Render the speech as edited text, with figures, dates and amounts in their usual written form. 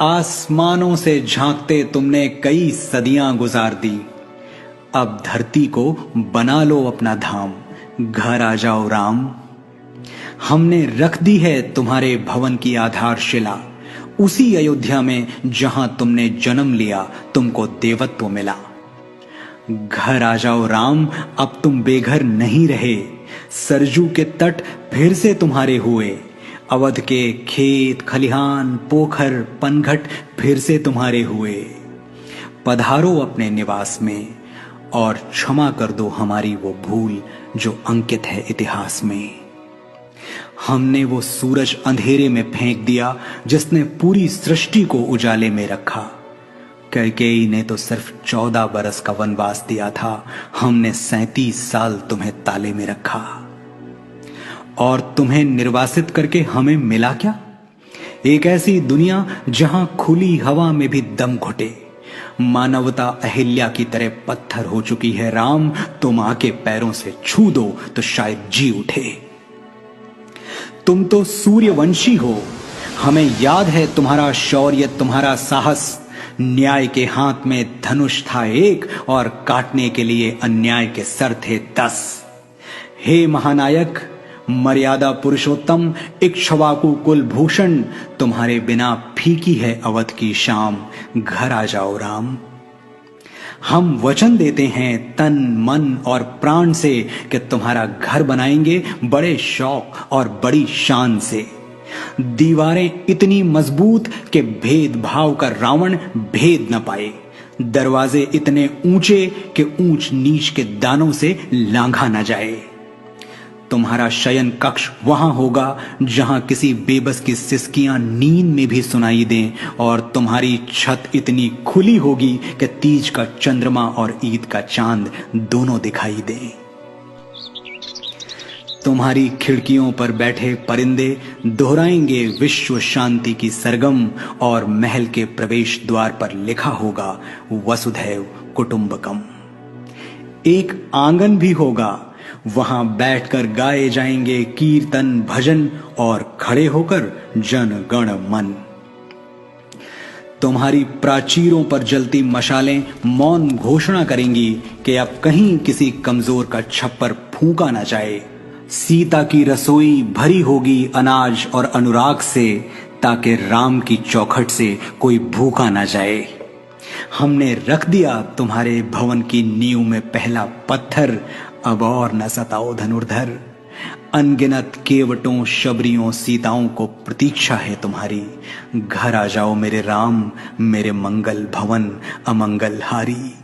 आसमानों से झांकते तुमने कई सदियां गुजार दी। अब धरती को बना लो अपना धाम, घर आ जाओ राम। हमने रख दी है तुम्हारे भवन की आधारशिला, उसी अयोध्या में जहां तुमने जन्म लिया, तुमको देवत्व मिला। घर आ जाओ राम, अब तुम बेघर नहीं रहे। सरजू के तट फिर से तुम्हारे हुए, अवध के खेत खलिहान पोखर पनघट फिर से तुम्हारे हुए। पधारो अपने निवास में और क्षमा कर दो हमारी वो भूल जो अंकित है इतिहास में। हमने वो सूरज अंधेरे में फेंक दिया जिसने पूरी सृष्टि को उजाले में रखा। कैकेयी ने तो सिर्फ 14 बरस का वनवास दिया था, हमने 37 साल तुम्हें ताले में रखा। और तुम्हें निर्वासित करके हमें मिला क्या? एक ऐसी दुनिया जहां खुली हवा में भी दम घुटे। मानवता अहिल्या की तरह पत्थर हो चुकी है राम, तुम आके पैरों से छू दो तो शायद जी उठे। तुम तो सूर्यवंशी हो, हमें याद है तुम्हारा शौर्य तुम्हारा साहस। न्याय के हाथ में धनुष था एक और काटने के लिए अन्याय के सर थे 10। हे महानायक मर्यादा पुरुषोत्तम इक्ष्वाकु कुलभूषण, तुम्हारे बिना फीकी है अवध की शाम, घर आ जाओ राम। हम वचन देते हैं तन मन और प्राण से कि तुम्हारा घर बनाएंगे बड़े शौक और बड़ी शान से। दीवारें इतनी मजबूत कि भेदभाव का रावण भेद न पाए, दरवाजे इतने ऊंचे कि ऊंच नीच के दानों से लांघा न जाए। तुम्हारा शयन कक्ष वहां होगा जहां किसी बेबस की सिसकियां नींद में भी सुनाई दें, और तुम्हारी छत इतनी खुली होगी कि तीज का चंद्रमा और ईद का चांद दोनों दिखाई दें। तुम्हारी खिड़कियों पर बैठे परिंदे दोहराएंगे विश्व शांति की सरगम, और महल के प्रवेश द्वार पर लिखा होगा वसुधैव कुटुंबकम। एक आंगन भी होगा, वहां बैठकर गाए जाएंगे कीर्तन भजन और खड़े होकर जन गण मन। तुम्हारी प्राचीरों पर जलती मशालें मौन घोषणा करेंगी कि अब कहीं किसी कमजोर का छप्पर फूंका ना जाए। सीता की रसोई भरी होगी अनाज और अनुराग से, ताकि राम की चौखट से कोई भूखा ना जाए। हमने रख दिया तुम्हारे भवन की नींव में पहला पत्थर, अब और न सताओ धनुर्धर। अनगिनत केवटों शबरियों सीताओं को प्रतीक्षा है तुम्हारी, घर आ जाओ मेरे राम, मेरे मंगल भवन अमंगल हारी।